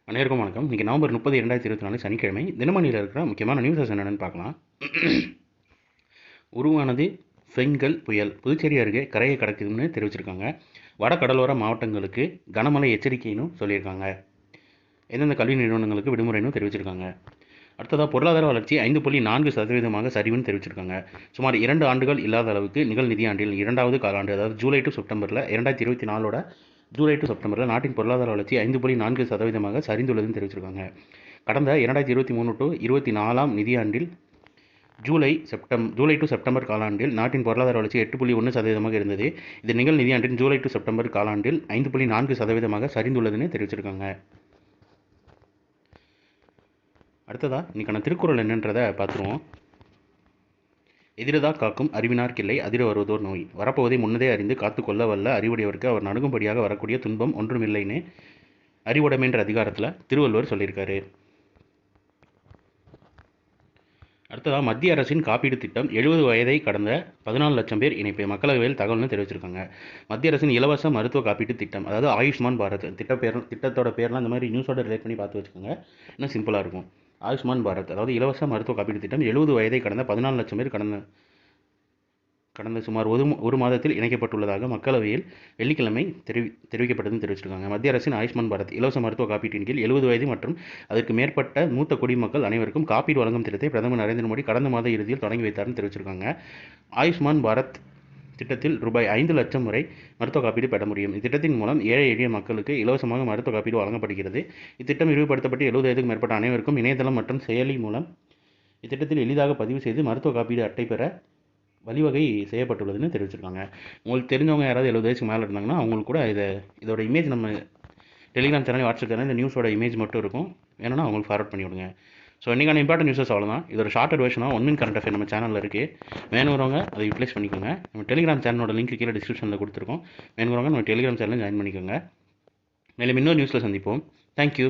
அனைவருக்கும் வணக்கம். இன்றைக்கி நவம்பர் 30, 2024 சனிக்கிழமை. தினமணியில் இருக்கிற முக்கியமான நியூஸஸ் என்னென்னு பார்க்கலாம். உருவானது ஃபெங்கல் புயல் புதுச்சேரி அருகே கரையை கடக்குதுன்னு தெரிவிச்சிருக்காங்க. வட கடலோர மாவட்டங்களுக்கு கனமழை எச்சரிக்கைன்னு சொல்லியிருக்காங்க. எந்தெந்த கல்வி நிறுவனங்களுக்கு விடுமுறைன்னு தெரிவிச்சிருக்காங்க. அடுத்ததாக பொருளாதார வளர்ச்சி 5.4% சரிவுன்னு தெரிவிச்சிருக்காங்க. சுமார் 2 ஆண்டுகள் இல்லாத அளவுக்கு நிகழ் நிதியாண்டில் 2வது காலாண்டு, அதாவது ஜூலை டு செப்டம்பரில் 2024 ஜூலை டு செப்டம்பரில் நாட்டின் பொருளாதார வளர்ச்சி 5.4% சரிந்துள்ளதுன்னு தெரிவிச்சிருக்காங்க. கடந்த 2023 டு 24 நிதியாண்டில் ஜூலை டு செப்டம்பர் காலாண்டில் நாட்டின் பொருளாதார வளர்ச்சி 8.1% இருந்தது. இது நிகழ் நிதியாண்டின் ஜூலை டு செப்டம்பர் காலாண்டில் 5.4% சரிந்துள்ளதுன்னு தெரிவிச்சிருக்காங்க. அடுத்ததா இன்றைக்கான திருக்குறள் என்னன்றதை பார்த்துருவோம். எதிரதா காக்கும் அறிவினார்க்கில்லை அதிர வருவதோர் நோய், வரப்போவதை முன்னதே அறிந்து காத்து கொள்ள வல்ல அறிவுடையவருக்கு அவர் நணுகும்படியாக வரக்கூடிய துன்பம் ஒன்றுமில்லைன்னு அறிவுடைமைன்ற அதிகாரத்தில் திருவள்ளுவர் சொல்லியிருக்காரு. அடுத்ததாக மத்திய அரசின் காப்பீடு திட்டம் 70 வயதை கடந்த 14 லட்சம் பேர் இணைப்பு மக்களவையில் தகவல்னு தெரிவிச்சிருக்காங்க. மத்திய அரசின் இலவச மருத்துவ காப்பீட்டு திட்டம், அதாவது ஆயுஷ்மான் பாரத் திட்டத்தோட பேர்லாம் இந்த மாதிரி நியூஸோட ரிலேட் பண்ணி பார்த்து வச்சுக்கோங்க, இன்னும் சிம்பிளாக இருக்கும். ஆயுஷ்மான் பாரத், அதாவது இலவச மருத்துவ காப்பீட்டு திட்டம் 70 வயதை கடந்த 14 லட்சம் பேர் கடந்த சுமார் ஒரு மாதத்தில் இணைக்கப்பட்டுள்ளதாக மக்களவையில் வெள்ளிக்கிழமை தெரிவிக்கப்பட்டதுன்னு தெரிவிச்சிருக்காங்க. மத்திய அரசின் ஆயுஷ்மான் பாரத் இலவச மருத்துவ காப்பீட்டின் கீழ் 70 வயது மற்றும் அதற்கு மேற்பட்ட மூத்த குடிமக்கள் அனைவருக்கும் காப்பீடு வழங்கும் திட்டத்தை பிரதமர் நரேந்திர மோடி கடந்த மாத இறுதியில் தொடங்கி வைத்தார்னு தெரிவிச்சிருக்காங்க. ஆயுஷ்மான் பாரத் திட்டத்தில் ரூபாய் 5 லட்சம் வரை மருத்துவ காப்பீடு பெற முடியும். இத்திட்டத்தின் மூலம் ஏழை எளிய மக்களுக்கு இலவசமாக மருத்துவ காப்பீடு வழங்கப்படுகிறது. இத்திட்டம் விரிவுபடுத்தப்பட்டு 70 வயதுக்கு மேற்பட்ட அனைவருக்கும் இணையதளம் மற்றும் செயலி மூலம் இத்திட்டத்தில் எளிதாக பதிவு செய்து மருத்துவ காப்பீடு அட்டை பெற வழிவகை செய்யப்பட்டுள்ளதுன்னு தெரிவிச்சிருக்காங்க. உங்களுக்கு தெரிஞ்சவங்க யாராவது 70 வயசுக்கு மேலே இருந்தாங்கன்னா அவங்களுக்கு கூட இதோட இமேஜ் நம்ம டெலிகிராம் சேனல், வாட்ஸ்அப் சேனல் இந்த நியூஸோட இமேஜ் மட்டும் இருக்கும், வேணும்னா அவங்களுக்கு ஃபார்வர்ட் பண்ணி விடுங்க. ஸோ இன்றைக்கான இம்பார்ட்டன்ட் நியூஸஸ் அவ்வளோதான். இது ஒரு ஷார்ட்டட் வெர்ஷனாக 1 மினிட் கரண்ட் அஃபேர் நம்ம சேனலில் இருக்குது. வேணுங்கிறவங்க அதை யூட்டிலைஸ் பண்ணிக்கோங்க. நம்ம டெலிகிராம் சேனலோட லிங்க் கீழே டிஸ்கிரிப்ஷனில் கொடுத்துருக்கோம். வேணுங்கிறவங்க நம்ம டெலிகிராம் சேனலில் ஜாயின் பண்ணிக்கோங்க. மேலும் இன்னொரு நியூஸில் சந்திப்போம். தேங்க்யூ.